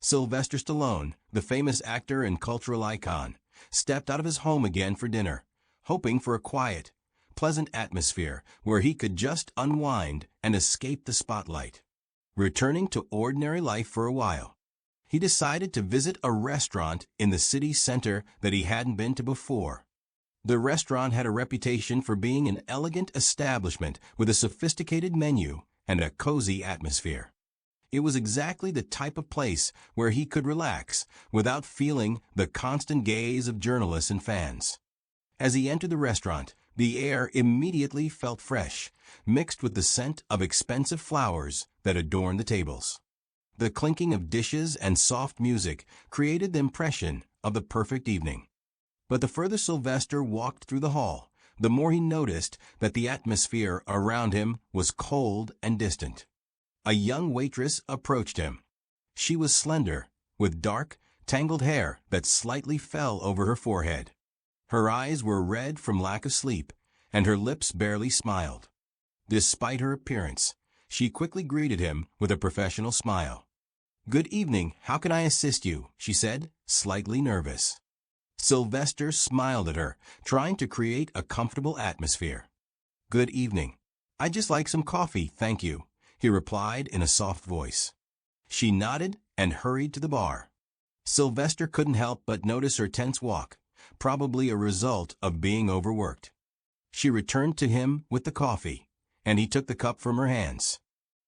Sylvester Stallone, the famous actor and cultural icon, stepped out of his home again for dinner, hoping for a quiet, pleasant atmosphere where he could just unwind and escape the spotlight. Returning to ordinary life for a while, he decided to visit a restaurant in the city center that he hadn't been to before. The restaurant had a reputation for being an elegant establishment with a sophisticated menu and a cozy atmosphere. It was exactly the type of place where he could relax without feeling the constant gaze of journalists and fans. As he entered the restaurant, the air immediately felt fresh, mixed with the scent of expensive flowers that adorned the tables. The clinking of dishes and soft music created the impression of the perfect evening. But the further Sylvester walked through the hall, the more he noticed that the atmosphere around him was cold and distant. A young waitress approached him. She was slender, with dark, tangled hair that slightly fell over her forehead. Her eyes were red from lack of sleep, and her lips barely smiled. Despite her appearance, she quickly greeted him with a professional smile. "Good evening, how can I assist you?" she said, slightly nervous. Sylvester smiled at her, trying to create a comfortable atmosphere. "Good evening. I'd just like some coffee, thank you," he replied in a soft voice. She nodded and hurried to the bar. Sylvester couldn't help but notice her tense walk, probably a result of being overworked. She returned to him with the coffee, and he took the cup from her hands.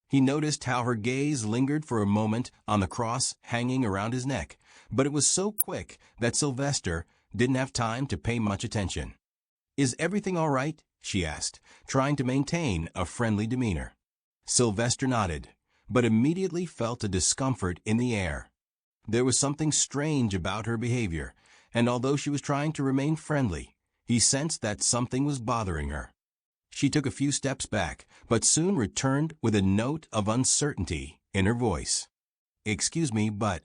He noticed how her gaze lingered for a moment on the cross hanging around his neck, but it was so quick that Sylvester didn't have time to pay much attention. "Is everything all right?" she asked, trying to maintain a friendly demeanor. Sylvester nodded, but immediately felt a discomfort in the air. There was something strange about her behavior, and although she was trying to remain friendly, he sensed that something was bothering her. She took a few steps back, but soon returned with a note of uncertainty in her voice. "Excuse me, but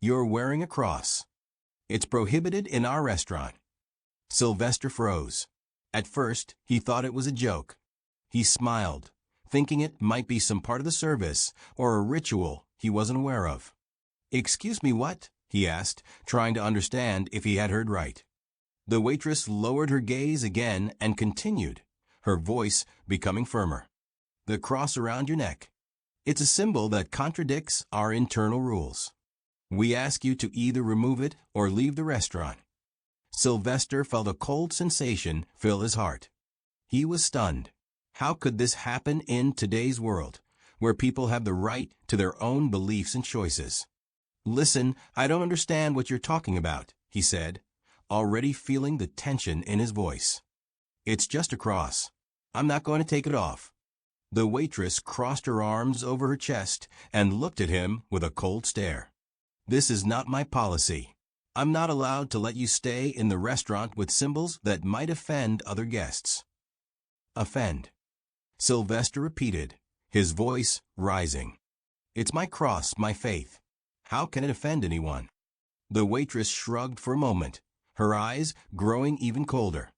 you're wearing a cross. It's prohibited in our restaurant." Sylvester froze. At first, he thought it was a joke. He smiled, thinking it might be some part of the service or a ritual he wasn't aware of. "Excuse me, what?" he asked, trying to understand if he had heard right. The waitress lowered her gaze again and continued, her voice becoming firmer. "The cross around your neck. It's a symbol that contradicts our internal rules. We ask you to either remove it or leave the restaurant." Sylvester felt a cold sensation fill his heart. He was stunned. How could this happen in today's world, where people have the right to their own beliefs and choices? "Listen, I don't understand what you're talking about," he said, already feeling the tension in his voice. "It's just a cross. I'm not going to take it off." The waitress crossed her arms over her chest and looked at him with a cold stare. "This is not my policy. I'm not allowed to let you stay in the restaurant with symbols that might offend other guests." "Offend?" Sylvester repeated, his voice rising. "It's my cross, my faith. How can it offend anyone?" The waitress shrugged for a moment, her eyes growing even colder.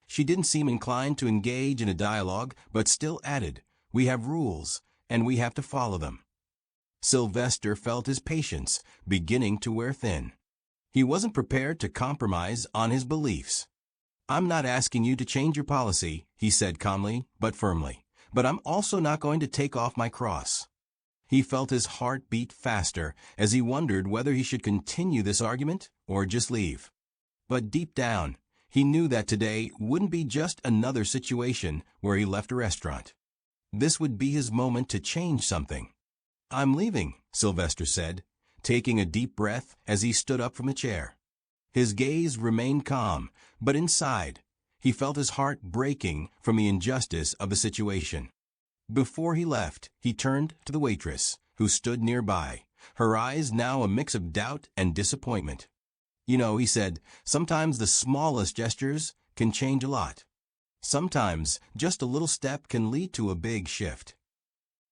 She didn't seem inclined to engage in a dialogue, but still added, "We have rules, and we have to follow them." Sylvester felt his patience beginning to wear thin. He wasn't prepared to compromise on his beliefs. "I'm not asking you to change your policy," he said calmly but firmly, "but I'm also not going to take off my cross." He felt his heart beat faster as he wondered whether he should continue this argument or just leave. But deep down, he knew that today wouldn't be just another situation where he left a restaurant. This would be his moment to change something. "I'm leaving," Sylvester said, taking a deep breath as he stood up from a chair. His gaze remained calm, but inside, he felt his heart breaking from the injustice of the situation. Before he left, he turned to the waitress, who stood nearby, her eyes now a mix of doubt and disappointment. "You know," he said, "sometimes the smallest gestures can change a lot. Sometimes just a little step can lead to a big shift."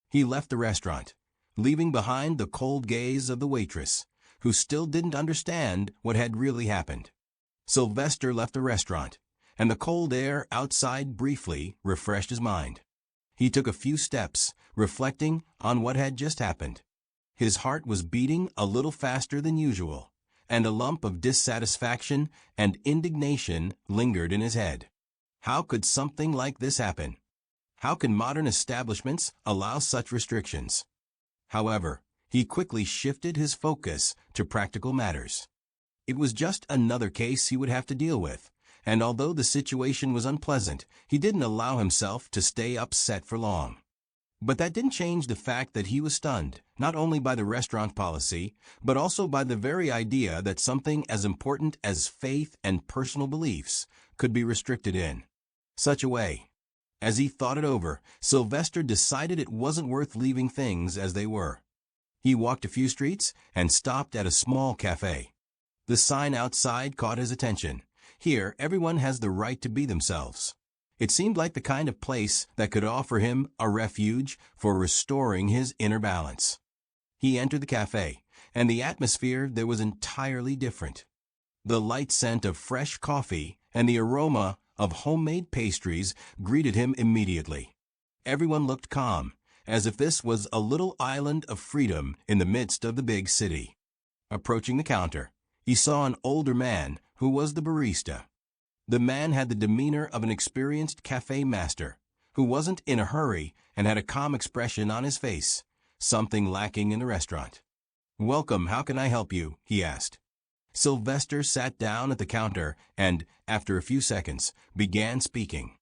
He left the restaurant, leaving behind the cold gaze of the waitress, who still didn't understand what had really happened. Sylvester left the restaurant, and the cold air outside briefly refreshed his mind. He took a few steps, reflecting on what had just happened. His heart was beating a little faster than usual, and a lump of dissatisfaction and indignation lingered in his head. How could something like this happen? How can modern establishments allow such restrictions? However, he quickly shifted his focus to practical matters. It was just another case he would have to deal with, and although the situation was unpleasant, he didn't allow himself to stay upset for long. But that didn't change the fact that he was stunned, not only by the restaurant policy, but also by the very idea that something as important as faith and personal beliefs could be restricted in such a way. As he thought it over, Sylvester decided it wasn't worth leaving things as they were. He walked a few streets and stopped at a small cafe. The sign outside caught his attention. Here, everyone has the right to be themselves. It seemed like the kind of place that could offer him a refuge for restoring his inner balance. He entered the cafe, and the atmosphere there was entirely different. The light scent of fresh coffee and the aroma of homemade pastries greeted him immediately. Everyone looked calm, as if this was a little island of freedom in the midst of the big city. Approaching the counter, he saw an older man who was the barista. The man had the demeanor of an experienced cafe master, who wasn't in a hurry and had a calm expression on his face, something lacking in the restaurant. "Welcome, how can I help you?" he asked. Sylvester sat down at the counter and, after a few seconds, began speaking.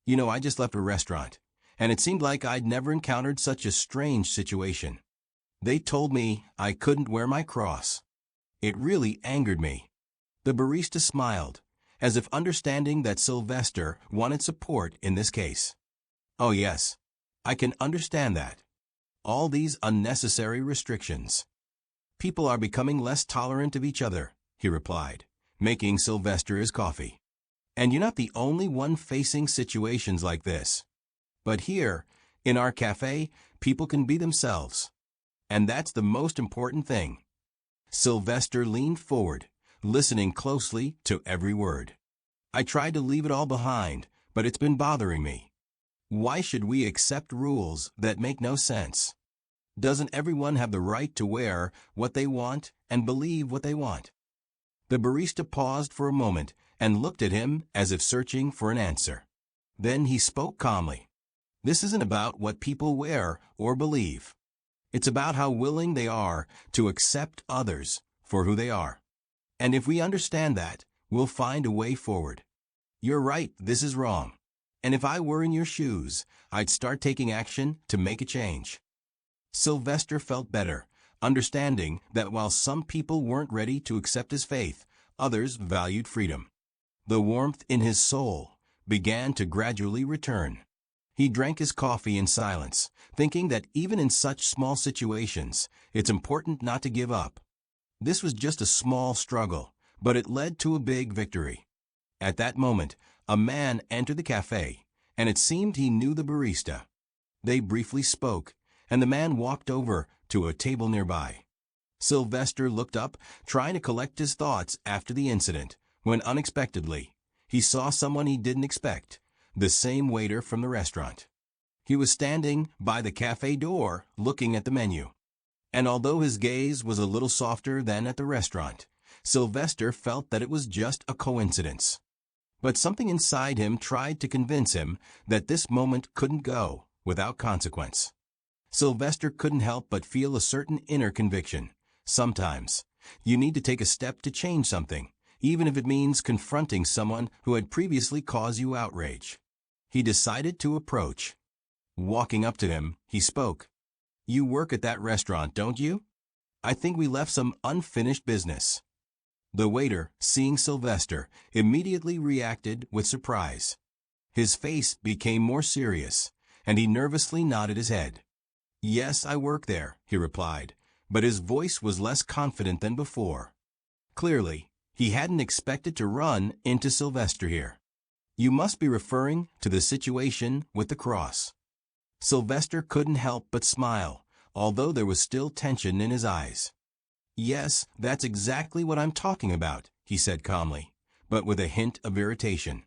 I just left a restaurant, and it seemed like I'd never encountered such a strange situation. They told me I couldn't wear my cross. It really angered me." The barista smiled, as if understanding that Sylvester wanted support in this case. "Oh yes, I can understand that. All these unnecessary restrictions. People are becoming less tolerant of each other," he replied, making Sylvester his coffee. "And you're not the only one facing situations like this. But here, in our cafe, people can be themselves. And that's the most important thing." Sylvester leaned forward, listening closely to every word. "I tried to leave it all behind, but it's been bothering me. Why should we accept rules that make no sense? Doesn't everyone have the right to wear what they want and believe what they want?" The barista paused for a moment and looked at him as if searching for an answer. Then he spoke calmly. "This isn't about what people wear or believe. It's about how willing they are to accept others for who they are. And if we understand that, we'll find a way forward. You're right, this is wrong. And if I were in your shoes, I'd start taking action to make a change." Sylvester felt better, understanding that while some people weren't ready to accept his faith, others valued freedom. The warmth in his soul began to gradually return. He drank his coffee in silence, thinking that even in such small situations, it's important not to give up. This was just a small struggle, but it led to a big victory. At that moment, a man entered the cafe, and it seemed he knew the barista. They briefly spoke, and the man walked over to a table nearby. Sylvester looked up, trying to collect his thoughts after the incident, when unexpectedly, he saw someone he didn't expect, the same waiter from the restaurant. He was standing by the cafe door, looking at the menu. And although his gaze was a little softer than at the restaurant, Sylvester felt that it was just a coincidence. But something inside him tried to convince him that this moment couldn't go without consequence. Sylvester couldn't help but feel a certain inner conviction. Sometimes, you need to take a step to change something, even if it means confronting someone who had previously caused you outrage. He decided to approach. Walking up to him, he spoke. "You work at that restaurant, don't you? I think we left some unfinished business." The waiter, seeing Sylvester, immediately reacted with surprise. His face became more serious, and he nervously nodded his head. "Yes, I work there," he replied, but his voice was less confident than before. Clearly, he hadn't expected to run into Sylvester here. "You must be referring to the situation with the cross." Sylvester couldn't help but smile, although there was still tension in his eyes. "Yes, that's exactly what I'm talking about," he said calmly, but with a hint of irritation.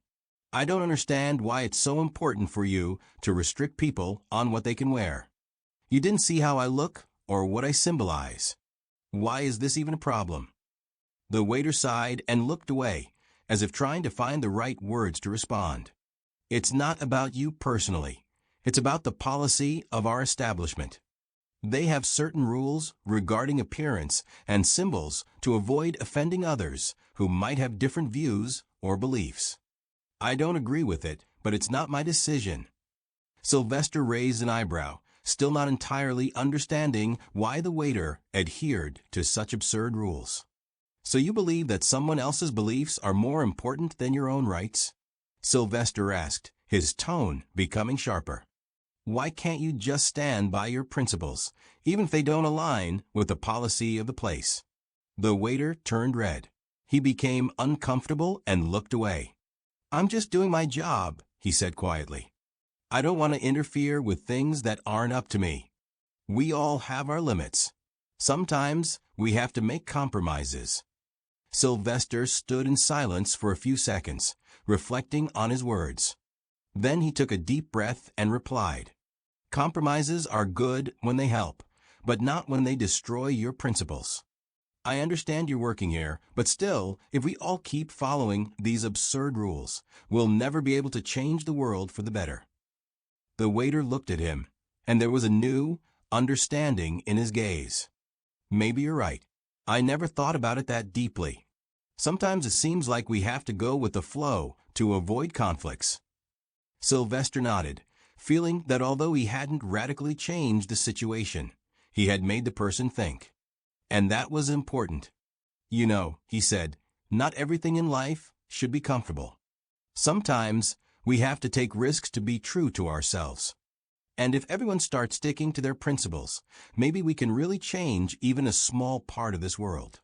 "I don't understand why it's so important for you to restrict people on what they can wear. You didn't see how I look or what I symbolize. Why is this even a problem?" The waiter sighed and looked away, as if trying to find the right words to respond. "It's not about you personally. It's about the policy of our establishment. They have certain rules regarding appearance and symbols to avoid offending others who might have different views or beliefs. I don't agree with it, but it's not my decision." Sylvester raised an eyebrow, still not entirely understanding why the waiter adhered to such absurd rules. "So you believe that someone else's beliefs are more important than your own rights?" Sylvester asked, his tone becoming sharper. "Why can't you just stand by your principles, even if they don't align with the policy of the place?" The waiter turned red. He became uncomfortable and looked away. "I'm just doing my job," he said quietly. "I don't want to interfere with things that aren't up to me. We all have our limits. Sometimes we have to make compromises." Sylvester stood in silence for a few seconds, reflecting on his words. Then he took a deep breath and replied, "Compromises are good when they help, but not when they destroy your principles. I understand you're working here, but still, if we all keep following these absurd rules, we'll never be able to change the world for the better." The waiter looked at him, and there was a new understanding in his gaze. "Maybe you're right. I never thought about it that deeply. Sometimes it seems like we have to go with the flow to avoid conflicts." Sylvester nodded, feeling that although he hadn't radically changed the situation, he had made the person think. And that was important. "You know," he said, "not everything in life should be comfortable. Sometimes we have to take risks to be true to ourselves. And if everyone starts sticking to their principles, maybe we can really change even a small part of this world."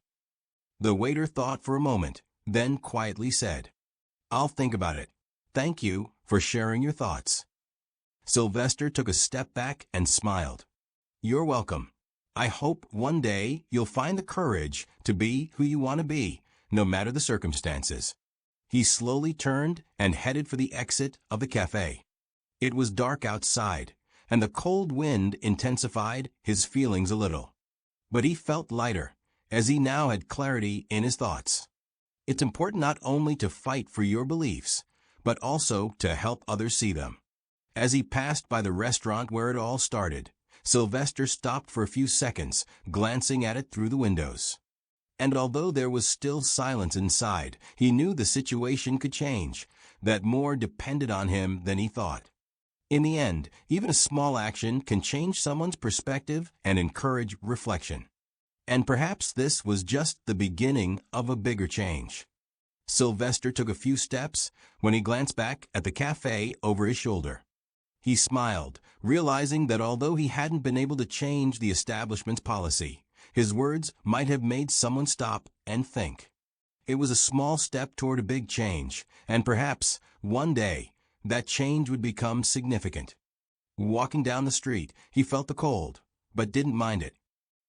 The waiter thought for a moment, then quietly said, "I'll think about it. Thank you for sharing your thoughts." Sylvester took a step back and smiled. "You're welcome. I hope one day you'll find the courage to be who you want to be, no matter the circumstances." He slowly turned and headed for the exit of the cafe. It was dark outside, and the cold wind intensified his feelings a little. But he felt lighter, as he now had clarity in his thoughts. It's important not only to fight for your beliefs, but also to help others see them. As he passed by the restaurant where it all started, Sylvester stopped for a few seconds, glancing at it through the windows. And although there was still silence inside, he knew the situation could change, that more depended on him than he thought. In the end, even a small action can change someone's perspective and encourage reflection. And perhaps this was just the beginning of a bigger change. Sylvester took a few steps when he glanced back at the cafe over his shoulder. He smiled, realizing that although he hadn't been able to change the establishment's policy, his words might have made someone stop and think. It was a small step toward a big change, and perhaps, one day, that change would become significant. Walking down the street, he felt the cold, but didn't mind it.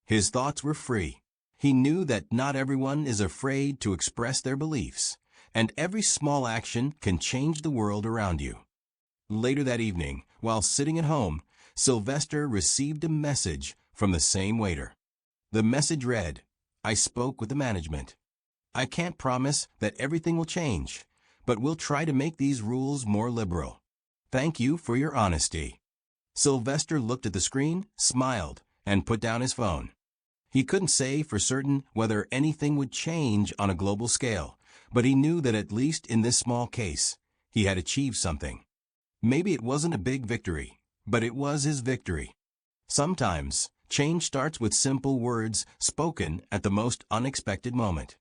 His thoughts were free. He knew that not everyone is afraid to express their beliefs, and every small action can change the world around you. Later that evening, while sitting at home, Sylvester received a message from the same waiter. The message read, "I spoke with the management. I can't promise that everything will change, but we'll try to make these rules more liberal. Thank you for your honesty." Sylvester looked at the screen, smiled, and put down his phone. He couldn't say for certain whether anything would change on a global scale, but he knew that at least in this small case, he had achieved something. Maybe it wasn't a big victory, but it was his victory. Sometimes, change starts with simple words spoken at the most unexpected moment.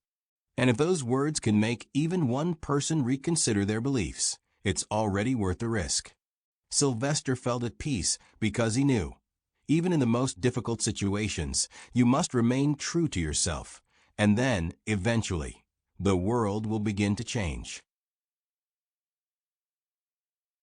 And if those words can make even one person reconsider their beliefs, it's already worth the risk. Sylvester felt at peace because he knew, even in the most difficult situations, you must remain true to yourself, and then, eventually, the world will begin to change.